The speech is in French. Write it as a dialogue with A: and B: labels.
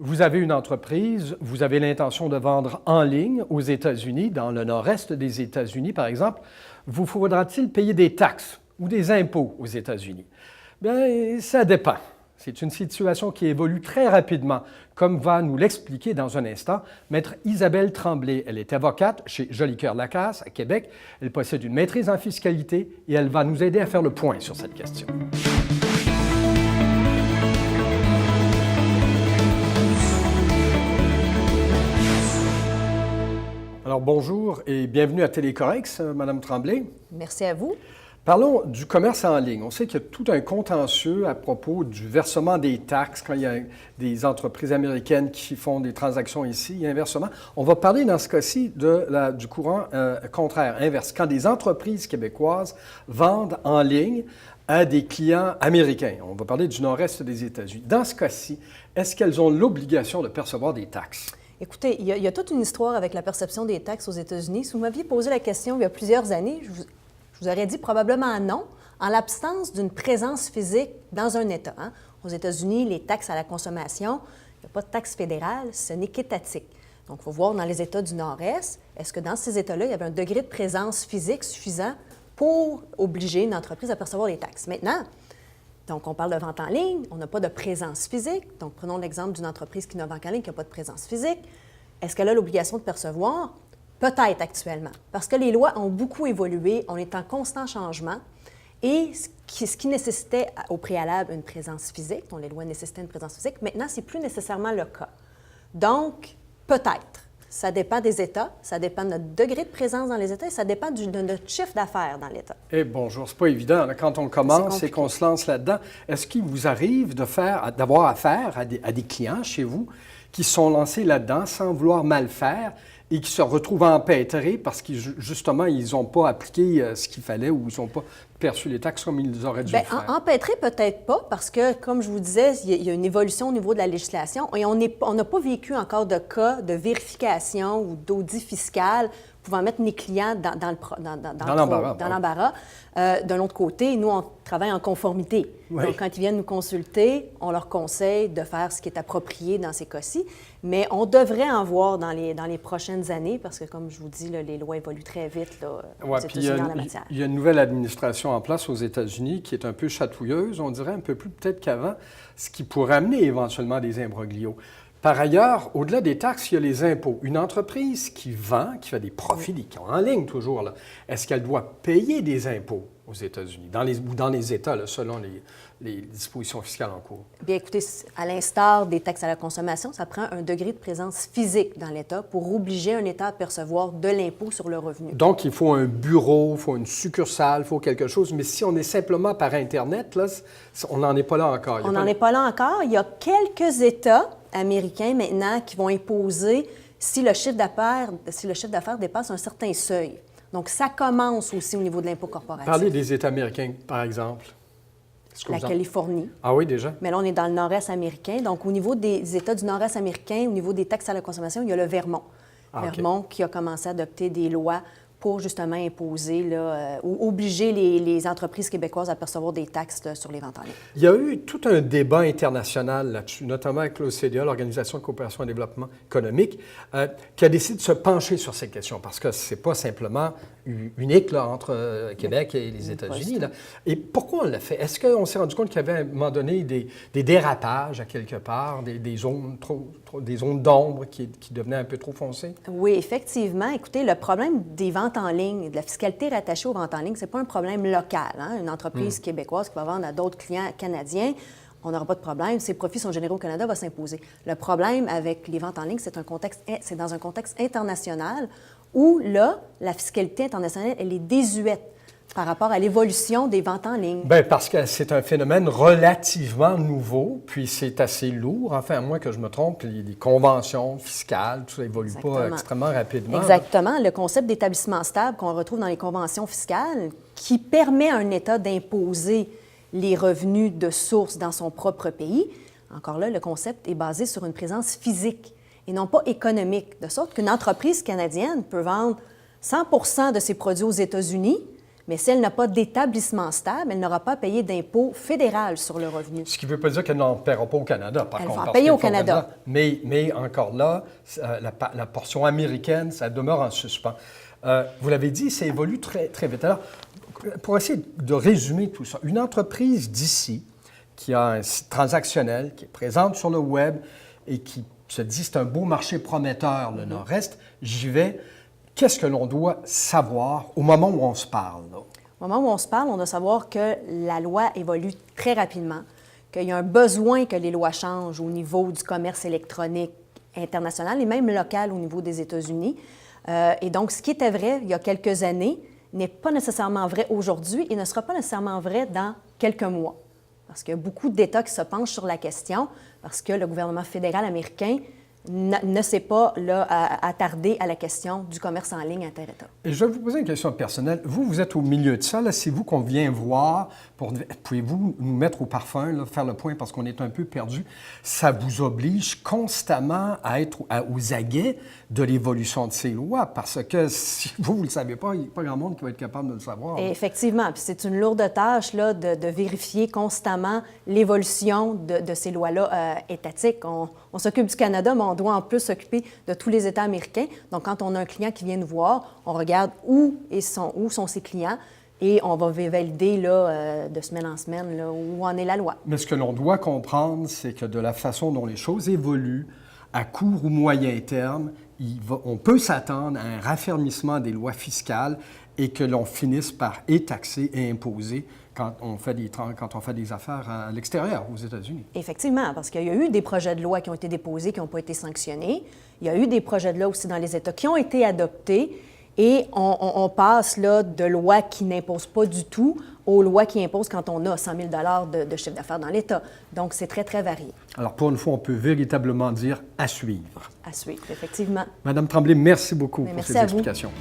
A: Vous avez une entreprise, vous avez l'intention de vendre en ligne aux États-Unis, dans le nord-est des États-Unis, par exemple. Vous faudra-t-il payer des taxes ou des impôts aux États-Unis? Bien, ça dépend. C'est une situation qui évolue très rapidement, comme va nous l'expliquer dans un instant Maître Isabelle Tremblay. Elle est avocate chez Jolicoeur-Lacasse, à Québec. Elle possède une maîtrise en fiscalité et elle va nous aider à faire le point sur cette question. Alors, bonjour et bienvenue à Télécorrex, Madame Tremblay.
B: Merci à vous.
A: Parlons du commerce en ligne. On sait qu'il y a tout un contentieux à propos du versement des taxes quand il y a des entreprises américaines qui font des transactions ici et inversement. On va parler dans ce cas-ci du courant contraire, inverse, quand des entreprises québécoises vendent en ligne à des clients américains. On va parler du nord-est des États-Unis. Dans ce cas-ci, est-ce qu'elles ont l'obligation de percevoir des taxes?
B: Écoutez, il y a toute une histoire avec la perception des taxes aux États-Unis. Si vous m'aviez posé la question il y a plusieurs années, je vous aurais dit probablement non, en l'absence d'une présence physique dans un État. Hein. Aux États-Unis, les taxes à la consommation, il n'y a pas de taxe fédérale, ce n'est qu'étatique. Donc, il faut voir dans les États du Nord-Est, est-ce que dans ces États-là, il y avait un degré de présence physique suffisant pour obliger une entreprise à percevoir les taxes. Maintenant, donc, on parle de vente en ligne, on n'a pas de présence physique. Donc, prenons l'exemple d'une entreprise qui ne vend qu'en ligne, qui n'a pas de présence physique. Est-ce qu'elle a l'obligation de percevoir? Peut-être actuellement, parce que les lois ont beaucoup évolué, on est en constant changement, et ce qui nécessitait au préalable une présence physique, dont les lois nécessitaient une présence physique, maintenant, ce n'est plus nécessairement le cas. Donc, peut-être. Ça dépend des États, ça dépend de notre degré de présence dans les États, et ça dépend de notre chiffre d'affaires dans l'État.
A: Eh bonjour, c'est pas évident. Là, quand on commence et qu'on se lance là-dedans, est-ce qu'il vous arrive d'avoir affaire à des clients chez vous qui sont lancés là-dedans sans vouloir mal faire et qui se retrouvent empêtrés parce que justement, ils n'ont pas appliqué ce qu'il fallait ou ils n'ont pas perçu les taxes comme ils auraient dû le faire?
B: Empêtrés, peut-être pas, parce que, comme je vous disais, il y a une évolution au niveau de la législation et on n'a pas vécu encore de cas de vérification ou d'audit fiscal pouvant mettre les clients dans l'embarras. D'un autre côté, nous, on travaille en conformité. Oui. Donc, quand ils viennent nous consulter, on leur conseille de faire ce qui est approprié dans ces cas-ci. Mais on devrait en voir dans les prochaines années parce que, comme je vous dis, là, les lois évoluent très vite aux États-Unis en la matière.
A: Il y a une nouvelle administration en place aux États-Unis qui est un peu chatouilleuse, on dirait un peu plus peut-être qu'avant, ce qui pourrait amener éventuellement des imbroglios. Par ailleurs, au-delà des taxes, il y a les impôts. Une entreprise qui vend, qui fait des profits, qui est en ligne toujours, là, est-ce qu'elle doit payer des impôts aux États-Unis, ou dans les États, là, selon les dispositions fiscales en cours?
B: Bien, écoutez, à l'instar des taxes à la consommation, ça prend un degré de présence physique dans l'État pour obliger un État à percevoir de l'impôt sur le revenu.
A: Donc, il faut un bureau, il faut une succursale, il faut quelque chose. Mais si on est simplement par Internet, là, on n'en est pas là encore.
B: On n'en est pas là encore. Il y a quelques États américains maintenant qui vont imposer si le chiffre d'affaires dépasse un certain seuil. Donc, ça commence aussi au niveau de l'impôt corporatif.
A: Parlez des États américains, par exemple.
B: La Californie.
A: Ah oui, déjà?
B: Mais là, on est dans le nord-est américain. Donc, au niveau des États du nord-est américain, au niveau des taxes à la consommation, il y a le Vermont. Vermont qui a commencé à adopter des lois pour justement imposer ou obliger les entreprises québécoises à percevoir des taxes sur les ventes en ligne.
A: Il y a eu tout un débat international là-dessus, notamment avec l'OCDE, l'Organisation de coopération et développement économique, qui a décidé de se pencher sur ces questions parce que ce n'est pas simplement unique là, entre Québec et les États-Unis. Là. Et pourquoi on l'a fait? Est-ce qu'on s'est rendu compte qu'il y avait à un moment donné des dérapages à quelque part, des zones d'ombre qui devenaient un peu trop foncées?
B: Oui, effectivement. Écoutez, le problème des ventes en ligne et de la fiscalité rattachée aux ventes en ligne, ce n'est pas un problème local. Hein? Une entreprise québécoise qui va vendre à d'autres clients canadiens, on n'aura pas de problème. Ses profits sont générés au Canada, va s'imposer. Le problème avec les ventes en ligne, c'est dans un contexte international où, là, la fiscalité internationale, elle est désuète par rapport à l'évolution des ventes en ligne?
A: Bien, parce que c'est un phénomène relativement nouveau, puis c'est assez lourd. Enfin, à moins que je me trompe, les conventions fiscales, tout ça évolue pas extrêmement rapidement.
B: Exactement. Le concept d'établissement stable qu'on retrouve dans les conventions fiscales qui permet à un État d'imposer les revenus de source dans son propre pays, encore là, le concept est basé sur une présence physique et non pas économique, de sorte qu'une entreprise canadienne peut vendre 100 de ses produits aux États-Unis, Mais si elle n'a pas d'établissement stable, elle n'aura pas à payer d'impôt fédéral sur le revenu.
A: Ce qui ne veut pas dire qu'elle n'en paiera pas au Canada, par
B: Elle
A: contre.
B: va en
A: parce
B: payer
A: qu'il
B: au
A: faut
B: Canada.
A: Mais encore là, la portion américaine, ça demeure en suspens. Vous l'avez dit, ça évolue très, très vite. Alors, pour essayer de résumer tout ça, une entreprise d'ici qui a un site transactionnel, qui est présente sur le web et qui se dit c'est un beau marché prometteur, le Nord-Est, j'y vais. Qu'est-ce que l'on doit savoir au moment où on se parle, là?
B: Au moment où on se parle, on doit savoir que la loi évolue très rapidement, qu'il y a un besoin que les lois changent au niveau du commerce électronique international et même local au niveau des États-Unis. Et donc, ce qui était vrai il y a quelques années n'est pas nécessairement vrai aujourd'hui et ne sera pas nécessairement vrai dans quelques mois. Parce qu'il y a beaucoup d'États qui se penchent sur la question, parce que le gouvernement fédéral américain ne s'est pas attardé à la question du commerce en ligne inter-État.
A: Et je vais vous poser une question personnelle. Vous êtes au milieu de ça. Là, c'est vous qu'on vient voir. Pouvez-vous nous mettre au parfum, là, faire le point parce qu'on est un peu perdu? Ça vous oblige constamment à être aux aguets de l'évolution de ces lois parce que si vous ne le savez pas, il n'y a pas grand monde qui va être capable de le savoir.
B: Et effectivement. Puis c'est une lourde tâche là, de vérifier constamment l'évolution de ces lois-là étatiques. On s'occupe du Canada, mais on doit en plus s'occuper de tous les États américains. Donc, quand on a un client qui vient nous voir, on regarde où sont ses clients et on va valider là, de semaine en semaine là, où en est la loi.
A: Mais ce que l'on doit comprendre, c'est que de la façon dont les choses évoluent, à court ou moyen terme, on peut s'attendre à un raffermissement des lois fiscales et que l'on finisse par taxer et imposer quand on fait des affaires à l'extérieur, aux États-Unis.
B: Effectivement, parce qu'il y a eu des projets de loi qui ont été déposés, qui n'ont pas été sanctionnés. Il y a eu des projets de loi aussi dans les États qui ont été adoptés. Et on passe là, de lois qui n'imposent pas du tout aux lois qui imposent quand on a 100 000 de chiffre d'affaires dans l'État. Donc, c'est très, très varié.
A: Alors, pour une fois, on peut véritablement dire à suivre.
B: À suivre, effectivement.
A: Madame Tremblay, merci beaucoup pour
B: Merci
A: ces
B: à vous.
A: explications.